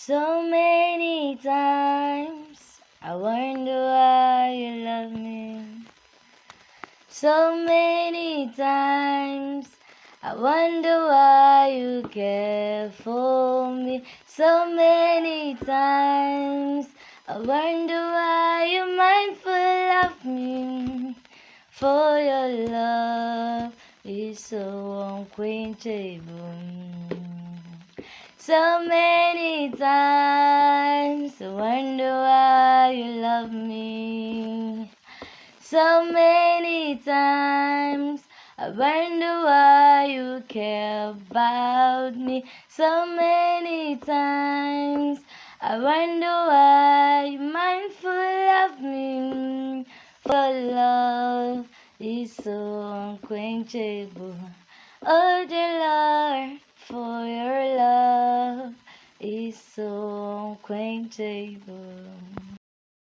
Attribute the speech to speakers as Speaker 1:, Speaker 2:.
Speaker 1: So many times I wonder why you love me. So many times I wonder why you care for me. So many times I wonder why you're mindful of me. For your love is so unquenchable. So many times I wonder why you love me. So many times I wonder why you care about me. So many times I wonder why you're mindful of me. For love is so unquenchable. Oh dear Lord, for your love is so unquenchable.